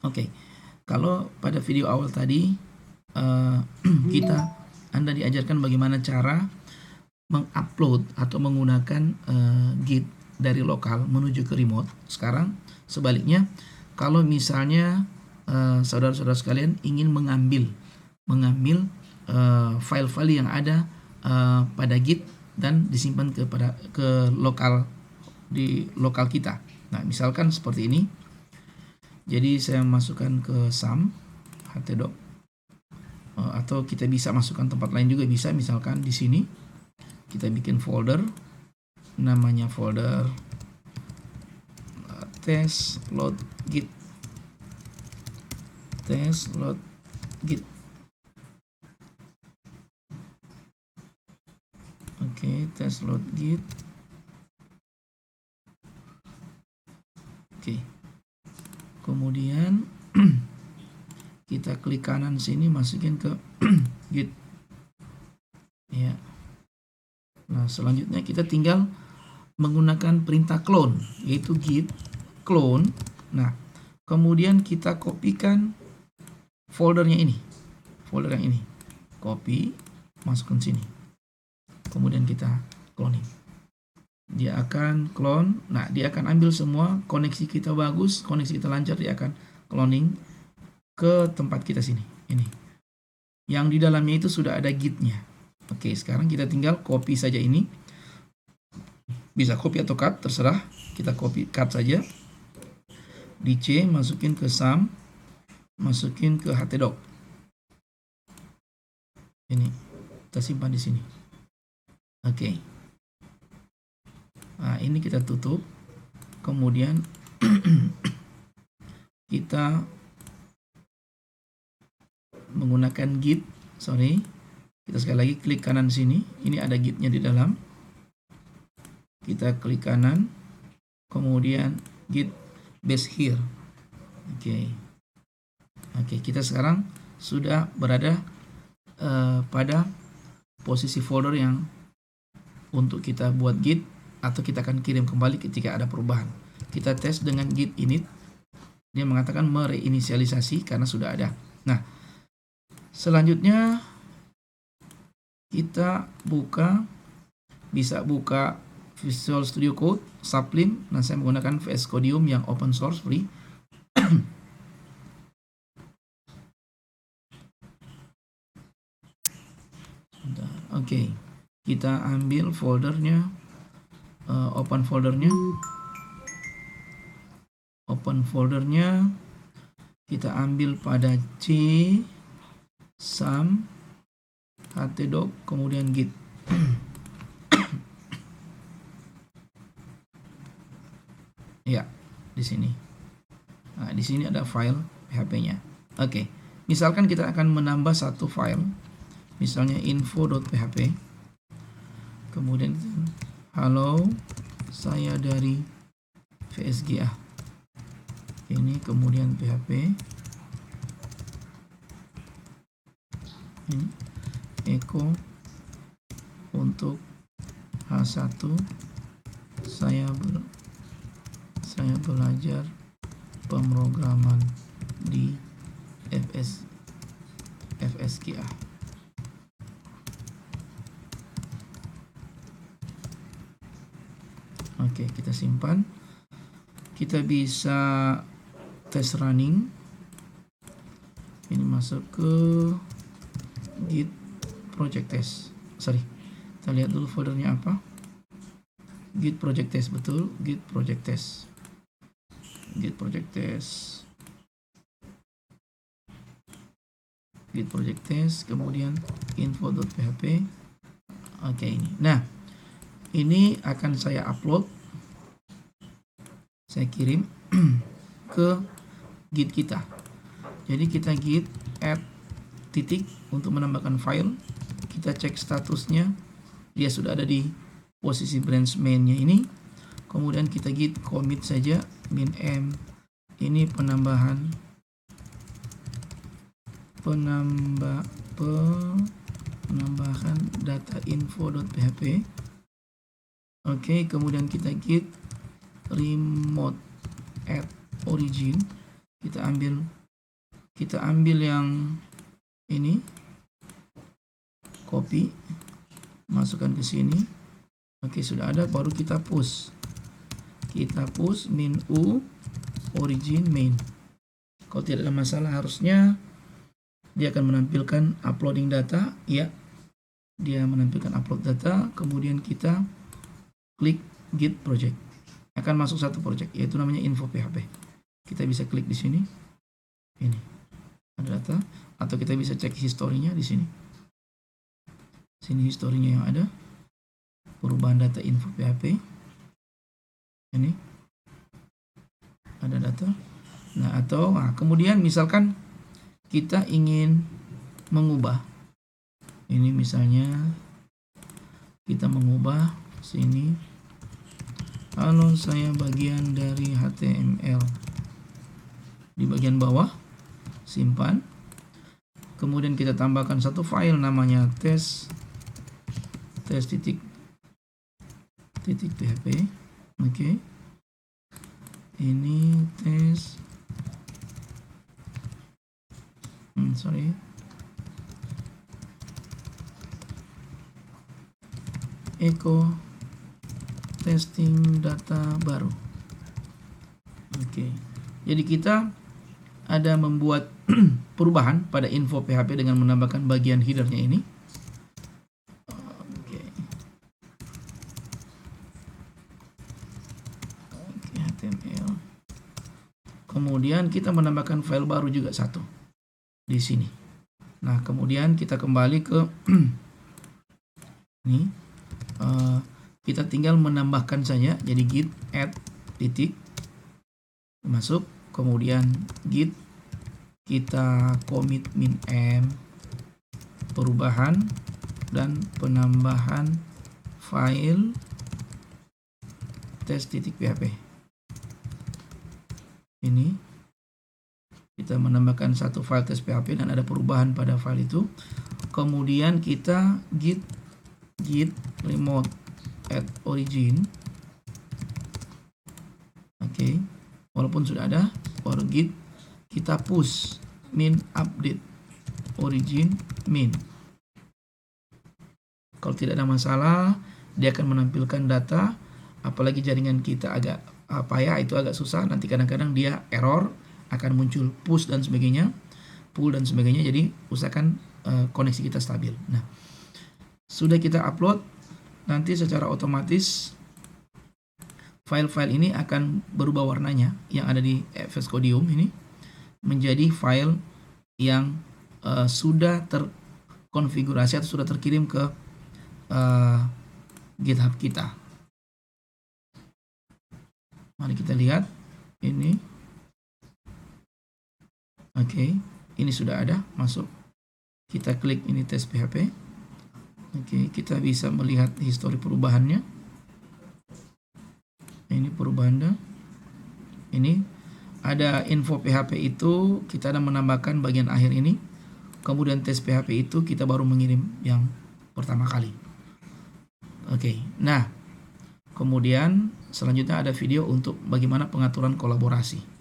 Oke, kalau pada video awal tadi Anda diajarkan bagaimana cara mengupload atau menggunakan Git dari lokal menuju ke remote. Sekarang sebaliknya, kalau misalnya saudara-saudara sekalian ingin mengambil file-file yang ada pada Git dan disimpan ke lokal di lokal kita. Nah, misalkan seperti ini. Jadi saya masukkan ke SAM htdoc, atau kita bisa masukkan tempat lain juga bisa. Misalkan di sini kita bikin folder, namanya folder test load git, test load git. Oke, test load git. Oke, kemudian kita klik kanan sini, masukin ke git ya. Nah, selanjutnya kita tinggal menggunakan perintah clone, yaitu git clone. Nah, kemudian kita kopikan foldernya ini, folder yang ini, copy, masukkan sini, kemudian kita cloning. Dia akan clone. Nah, dia akan ambil semua, koneksi kita bagus, koneksi kita lancar, dia akan cloning ke tempat kita sini. Ini yang di dalamnya itu sudah ada gitnya. Oke, sekarang kita tinggal copy saja ini. Bisa copy atau cut, terserah. Kita copy, cut saja. Di C, masukin ke SAM, masukin ke htdoc. Ini kita simpan di sini. Oke. Nah, ini kita tutup. Kemudian kita menggunakan git. Kita sekali lagi klik kanan sini. Ini ada gitnya di dalam. Kita klik kanan, kemudian git base here. Oke, kita sekarang sudah berada pada posisi folder yang untuk kita buat git, atau kita akan kirim kembali ketika ada perubahan. Kita tes dengan git init. Dia mengatakan mereinisialisasi karena sudah ada. Nah, selanjutnya kita bisa buka Visual Studio Code, Sublime. Nah, saya menggunakan VS Codium yang open source free. Oke, kita ambil foldernya, open foldernya, kita ambil pada C, SAM, htdoc, kemudian git. Ya, di sini. Nah, di sini ada file PHP-nya. Oke, misalkan kita akan menambah satu file, misalnya info.php. Kemudian halo, saya dari VSGA. Ini kemudian PHP. Ini echo untuk H1 saya belajar pemrograman di FSGA. Oke, kita simpan. Kita bisa tes running. Ini masuk ke git project test. Kita lihat dulu foldernya apa. Git project test, betul, git project test. Git project test, kemudian info.php. Oke, ini. Nah, ini akan saya upload, saya kirim ke git kita. Jadi kita git add titik untuk menambahkan file. Kita cek statusnya, dia sudah ada di posisi branch main-nya ini. Kemudian kita git commit saja min m. Ini penambahan data info.php. Oke, kemudian kita git remote at origin. Kita ambil yang ini, copy, masukkan ke sini. Oke, sudah ada, baru kita push. Kita push min u origin main. Kalau tidak ada masalah, harusnya dia akan menampilkan uploading data. Ya, dia menampilkan upload data. Kemudian kita klik git project, akan masuk satu project, yaitu namanya info PHP. Kita bisa klik di sini, ini ada data, atau kita bisa cek historinya di sini. Sini historinya yang ada, perubahan data info PHP. Ini ada data. Nah, atau kemudian misalkan kita ingin mengubah, ini misalnya kita mengubah sini, kalau saya bagian dari HTML di bagian bawah, simpan, kemudian kita tambahkan satu file namanya tes.php. Oke, ini tes echo testing data baru. Oke, jadi kita ada membuat perubahan pada info PHP dengan menambahkan bagian headernya ini. Oke, HTML. Kemudian kita menambahkan file baru juga satu di sini. Nah, kemudian kita kembali ke ini. Kita tinggal menambahkan saja, jadi git add titik masuk, kemudian git kita commit min m perubahan dan penambahan file tes.php. Ini kita menambahkan satu file tes PHP dan ada perubahan pada file itu. Kemudian kita git remote add origin. Oke, walaupun sudah ada, baru git kita push min update origin min. Kalau tidak ada masalah, dia akan menampilkan data. Apalagi jaringan kita agak payah, itu agak susah, nanti kadang-kadang dia error, akan muncul push dan sebagainya, pull dan sebagainya. Jadi usahakan koneksi kita stabil. Nah, sudah kita upload, nanti secara otomatis file-file ini akan berubah warnanya yang ada di FS Codium ini menjadi file yang sudah terkonfigurasi atau sudah terkirim ke GitHub kita. Mari kita lihat ini. Oke, ini sudah ada masuk. Kita klik ini tes PHP. Oke, kita bisa melihat histori perubahannya. Ini perubahannya. Ini ada info PHP itu, kita ada menambahkan bagian akhir ini. Kemudian tes PHP itu kita baru mengirim yang pertama kali. Oke, nah kemudian selanjutnya ada video untuk bagaimana pengaturan kolaborasi.